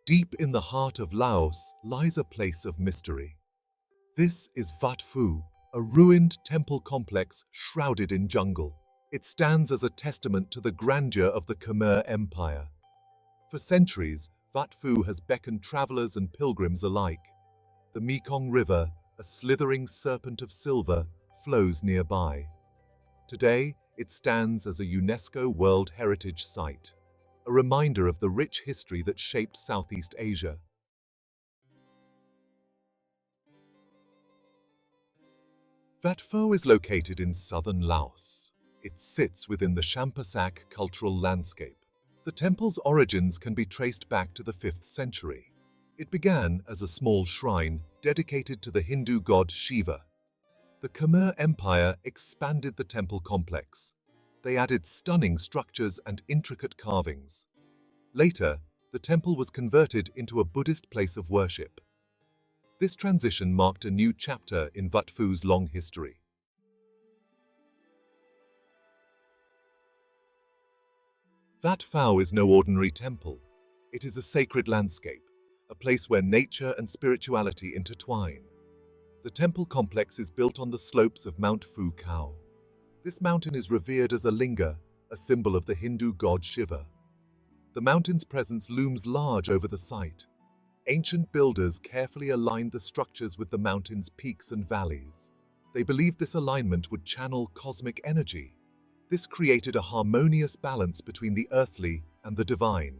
Deep in the heart of Laos lies a place of mystery. This is Vat Phou, a ruined temple complex shrouded in jungle. It stands as a testament to the grandeur of the Khmer Empire. For centuries, Vat Phou has beckoned travelers and pilgrims alike. The Mekong River, a slithering serpent of silver, flows nearby. Today, it stands as a UNESCO World Heritage Site, a reminder of the rich history that shaped Southeast Asia. Vat Phou is located in southern Laos. It sits within the Champasak cultural landscape. The temple's origins can be traced back to the 5th century. It began as a small shrine dedicated to the Hindu god Shiva. The Khmer Empire expanded the temple complex. They added stunning structures and intricate carvings. Later, the temple was converted into a Buddhist place of worship. This transition marked a new chapter in Vat Phou's long history. Vat Phou is no ordinary temple. It is a sacred landscape, a place where nature and spirituality intertwine. The temple complex is built on the slopes of Mount Phu Khao. This mountain is revered as a Linga, a symbol of the Hindu god Shiva. The mountain's presence looms large over the site. Ancient builders carefully aligned the structures with the mountain's peaks and valleys. They believed this alignment would channel cosmic energy. This created a harmonious balance between the earthly and the divine.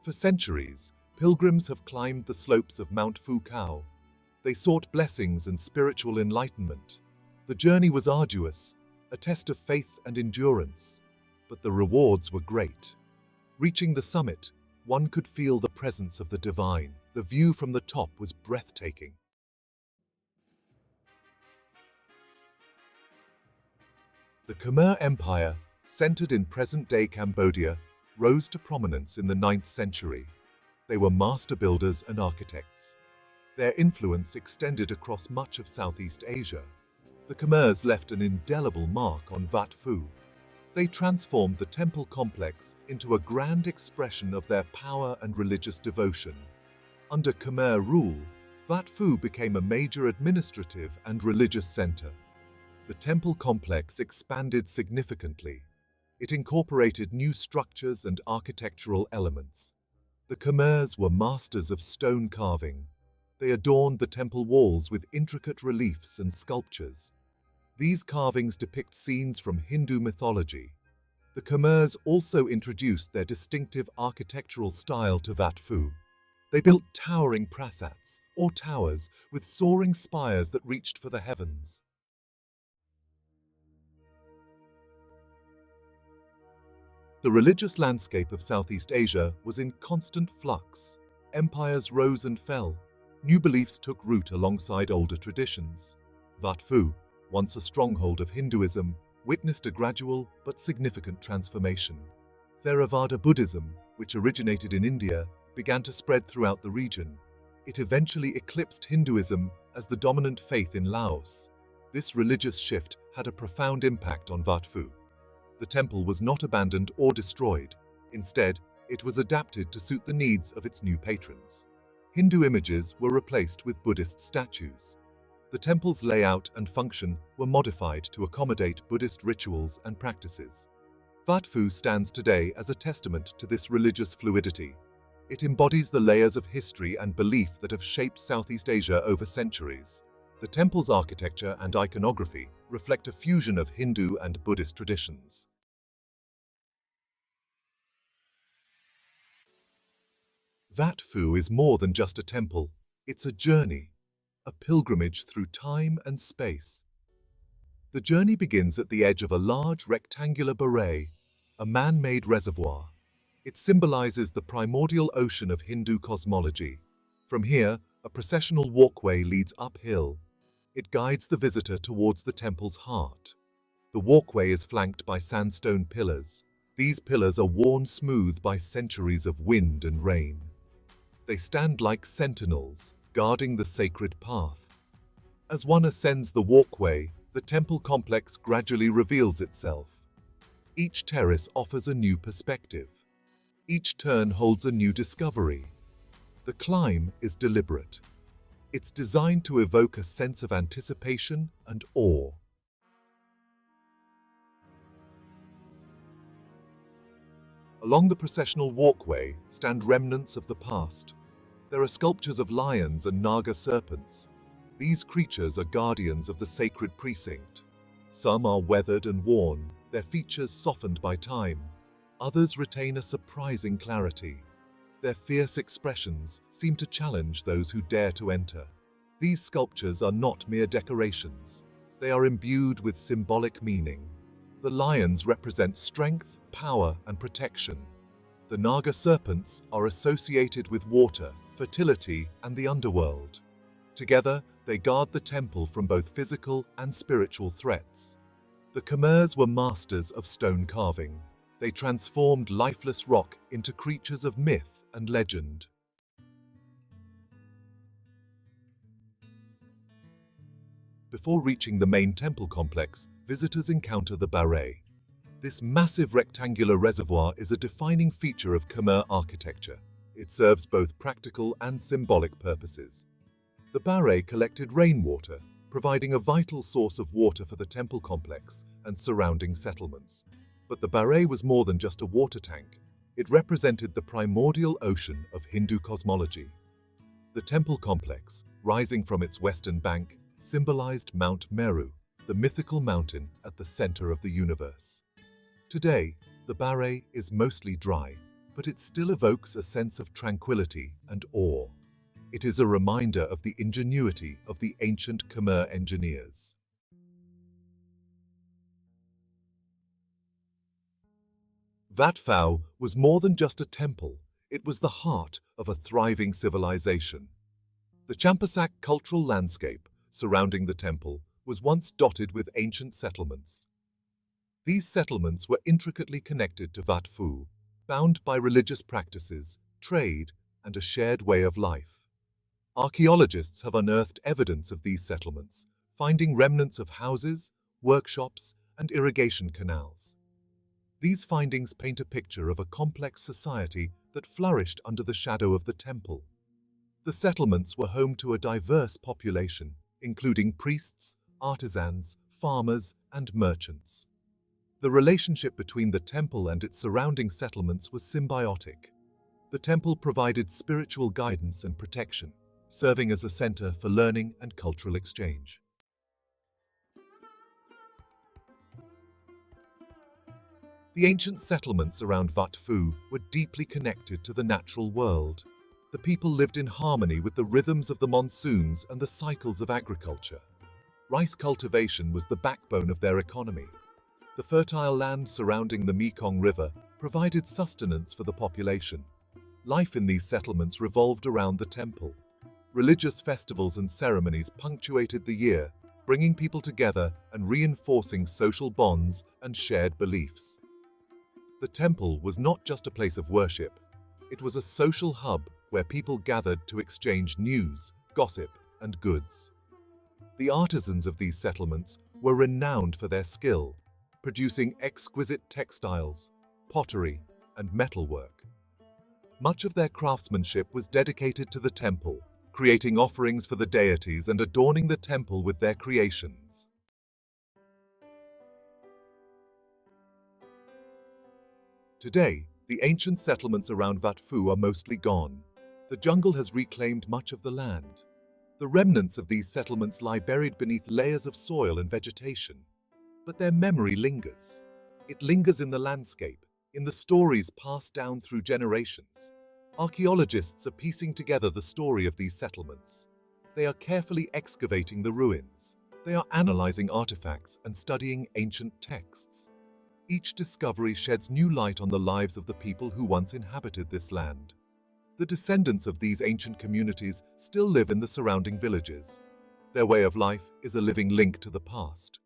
For centuries, pilgrims have climbed the slopes of Mount Phu Khao. They sought blessings and spiritual enlightenment. The journey was arduous, a test of faith and endurance, but the rewards were great. Reaching the summit, one could feel the presence of the divine. The view from the top was breathtaking. The Khmer Empire, centered in present-day Cambodia, rose to prominence in the 9th century. They were master builders and architects. Their influence extended across much of Southeast Asia. The Khmers left an indelible mark on Vat Phou. They transformed the temple complex into a grand expression of their power and religious devotion. Under Khmer rule, Vat Phou became a major administrative and religious center. The temple complex expanded significantly. It incorporated new structures and architectural elements. The Khmers were masters of stone carving. They adorned the temple walls with intricate reliefs and sculptures. These carvings depict scenes from Hindu mythology. The Khmers also introduced their distinctive architectural style to Vat Phou. They built towering prasats, or towers, with soaring spires that reached for the heavens. The religious landscape of Southeast Asia was in constant flux. Empires rose and fell. New beliefs took root alongside older traditions. Vat Phou, once a stronghold of Hinduism, witnessed a gradual but significant transformation. Theravada Buddhism, which originated in India, began to spread throughout the region. It eventually eclipsed Hinduism as the dominant faith in Laos. This religious shift had a profound impact on Vat Phou. The temple was not abandoned or destroyed. Instead, it was adapted to suit the needs of its new patrons. Hindu images were replaced with Buddhist statues. The temple's layout and function were modified to accommodate Buddhist rituals and practices. Vat Phou stands today as a testament to this religious fluidity. It embodies the layers of history and belief that have shaped Southeast Asia over centuries. The temple's architecture and iconography reflect a fusion of Hindu and Buddhist traditions. Vat Phou is more than just a temple. It's a journey, a pilgrimage through time and space. The journey begins at the edge of a large rectangular beret, a man-made reservoir. It symbolizes the primordial ocean of Hindu cosmology. From here, a processional walkway leads uphill. It guides the visitor towards the temple's heart. The walkway is flanked by sandstone pillars. These pillars are worn smooth by centuries of wind and rain. They stand like sentinels, guarding the sacred path. As one ascends the walkway, the temple complex gradually reveals itself. Each terrace offers a new perspective. Each turn holds a new discovery. The climb is deliberate. It's designed to evoke a sense of anticipation and awe. Along the processional walkway stand remnants of the past. There are sculptures of lions and Naga serpents. These creatures are guardians of the sacred precinct. Some are weathered and worn, their features softened by time. Others retain a surprising clarity. Their fierce expressions seem to challenge those who dare to enter. These sculptures are not mere decorations. They are imbued with symbolic meaning. The lions represent strength, power, and protection. The Naga serpents are associated with water, fertility, and the underworld. Together, they guard the temple from both physical and spiritual threats. The Khmers were masters of stone carving. They transformed lifeless rock into creatures of myth and legend. Before reaching the main temple complex, visitors encounter the Baray. This massive rectangular reservoir is a defining feature of Khmer architecture. It serves both practical and symbolic purposes. The Baray collected rainwater, providing a vital source of water for the temple complex and surrounding settlements. But the Baray was more than just a water tank. It represented the primordial ocean of Hindu cosmology. The temple complex, rising from its western bank, symbolized Mount Meru, the mythical mountain at the center of the universe. Today, the Baray is mostly dry, but it still evokes a sense of tranquility and awe. It is a reminder of the ingenuity of the ancient Khmer engineers. Vat Phou was more than just a temple, it was the heart of a thriving civilization. The Champasak cultural landscape surrounding the temple was once dotted with ancient settlements. These settlements were intricately connected to Vat Phou, bound by religious practices, trade, and a shared way of life. Archaeologists have unearthed evidence of these settlements, finding remnants of houses, workshops, and irrigation canals. These findings paint a picture of a complex society that flourished under the shadow of the temple. The settlements were home to a diverse population, including priests, artisans, farmers, and merchants. The relationship between the temple and its surrounding settlements was symbiotic. The temple provided spiritual guidance and protection, serving as a center for learning and cultural exchange. The ancient settlements around Vat Phou were deeply connected to the natural world. The people lived in harmony with the rhythms of the monsoons and the cycles of agriculture. Rice cultivation was the backbone of their economy. The fertile land surrounding the Mekong River provided sustenance for the population. Life in these settlements revolved around the temple. Religious festivals and ceremonies punctuated the year, bringing people together and reinforcing social bonds and shared beliefs. The temple was not just a place of worship. It was a social hub where people gathered to exchange news, gossip, and goods. The artisans of these settlements were renowned for their skill, producing exquisite textiles, pottery, and metalwork. Much of their craftsmanship was dedicated to the temple, creating offerings for the deities and adorning the temple with their creations. Today, the ancient settlements around Vat Phou are mostly gone. The jungle has reclaimed much of the land. The remnants of these settlements lie buried beneath layers of soil and vegetation. But their memory lingers. It lingers in the landscape, in the stories passed down through generations. Archaeologists are piecing together the story of these settlements. They are carefully excavating the ruins. They are analyzing artifacts and studying ancient texts. Each discovery sheds new light on the lives of the people who once inhabited this land. The descendants of these ancient communities still live in the surrounding villages. Their way of life is a living link to the past.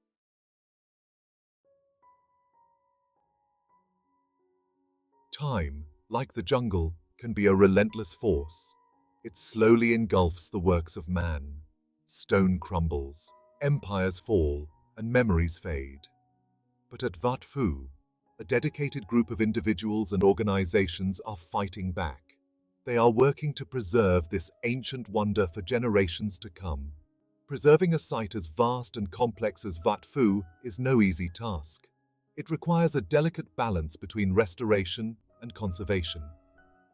Time, like the jungle, can be a relentless force. It slowly engulfs the works of man. Stone crumbles, empires fall, and memories fade. But at Vat Phou, a dedicated group of individuals and organizations are fighting back. They are working to preserve this ancient wonder for generations to come. Preserving a site as vast and complex as Vat Phou is no easy task. It requires a delicate balance between restoration and conservation.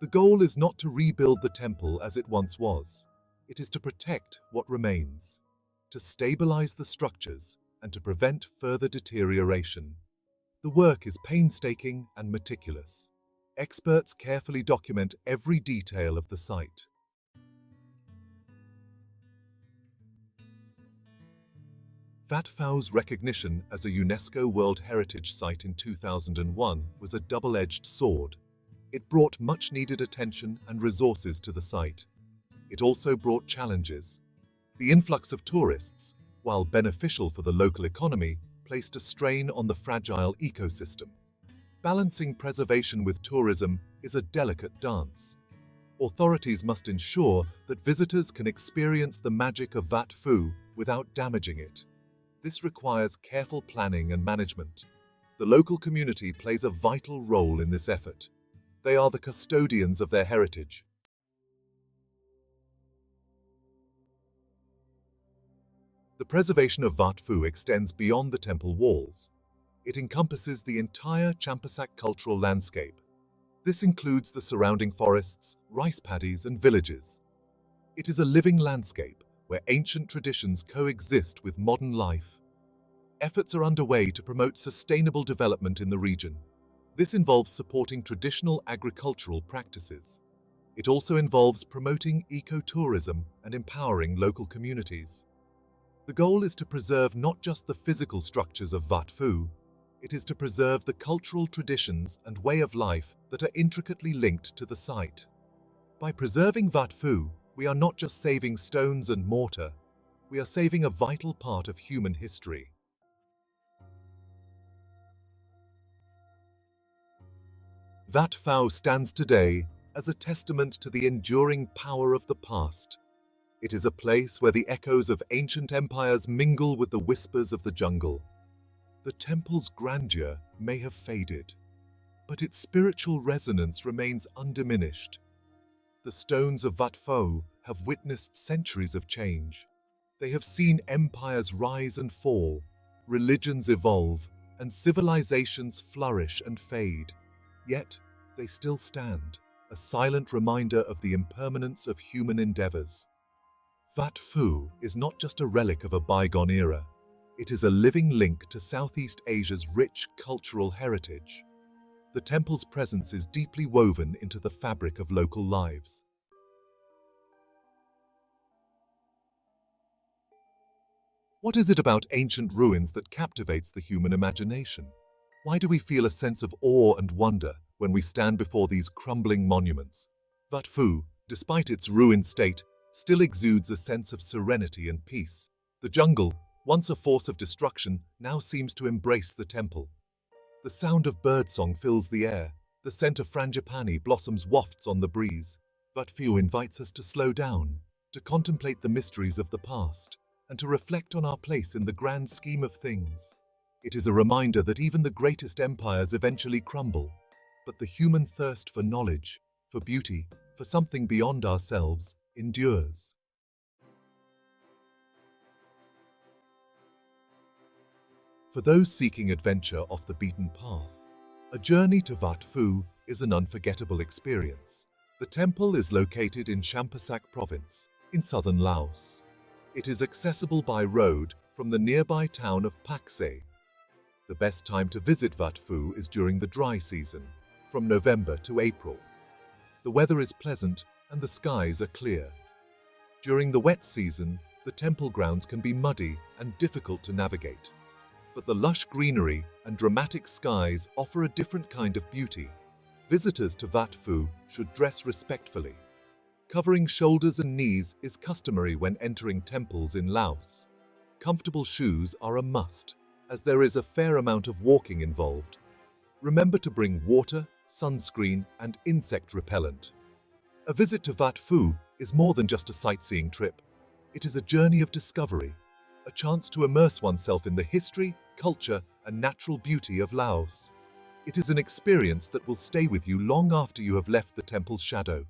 The goal is not to rebuild the temple as it once was. It is to protect what remains, to stabilize the structures, and to prevent further deterioration. The work is painstaking and meticulous. Experts carefully document every detail of the site. Vat Phou's recognition as a UNESCO World Heritage Site in 2001 was a double-edged sword. It brought much-needed attention and resources to the site. It also brought challenges. The influx of tourists, while beneficial for the local economy, placed a strain on the fragile ecosystem. Balancing preservation with tourism is a delicate dance. Authorities must ensure that visitors can experience the magic of Vat Phou without damaging it. This requires careful planning and management. The local community plays a vital role in this effort. They are the custodians of their heritage. The preservation of Vat Phou extends beyond the temple walls. It encompasses the entire Champasak cultural landscape. This includes the surrounding forests, rice paddies, and villages. It is a living landscape where ancient traditions coexist with modern life. Efforts are underway to promote sustainable development in the region. This involves supporting traditional agricultural practices. It also involves promoting ecotourism and empowering local communities. The goal is to preserve not just the physical structures of Vat Phou, it is to preserve the cultural traditions and way of life that are intricately linked to the site. By preserving Vat Phou, we are not just saving stones and mortar, we are saving a vital part of human history. Vat Phou stands today as a testament to the enduring power of the past. It is a place where the echoes of ancient empires mingle with the whispers of the jungle. The temple's grandeur may have faded, but its spiritual resonance remains undiminished. The stones of Vat Phou have witnessed centuries of change. They have seen empires rise and fall, religions evolve, and civilizations flourish and fade. Yet, they still stand, a silent reminder of the impermanence of human endeavors. Vat Phou is not just a relic of a bygone era. It is a living link to Southeast Asia's rich cultural heritage. The temple's presence is deeply woven into the fabric of local lives. What is it about ancient ruins that captivates the human imagination? Why do we feel a sense of awe and wonder when we stand before these crumbling monuments? Vat Phou, despite its ruined state, still exudes a sense of serenity and peace. The jungle, once a force of destruction, now seems to embrace the temple. The sound of birdsong fills the air. The scent of frangipani blossoms wafts on the breeze. Vat Phou invites us to slow down, to contemplate the mysteries of the past, and to reflect on our place in the grand scheme of things. It is a reminder that even the greatest empires eventually crumble, but the human thirst for knowledge, for beauty, for something beyond ourselves, endures. For those seeking adventure off the beaten path, a journey to Vat Phou is an unforgettable experience. The temple is located in Champasak province, in southern Laos. It is accessible by road from the nearby town of Paksay. The best time to visit Vat Phou is during the dry season, from November to April. The weather is pleasant and the skies are clear. During the wet season, the temple grounds can be muddy and difficult to navigate. But the lush greenery and dramatic skies offer a different kind of beauty. Visitors to Vat Phou should dress respectfully. Covering shoulders and knees is customary when entering temples in Laos. Comfortable shoes are a must, as there is a fair amount of walking involved. Remember to bring water, sunscreen, and insect repellent. A visit to Vat Phou is more than just a sightseeing trip. It is a journey of discovery, a chance to immerse oneself in the history, culture, and natural beauty of Laos. It is an experience that will stay with you long after you have left the temple's shadow.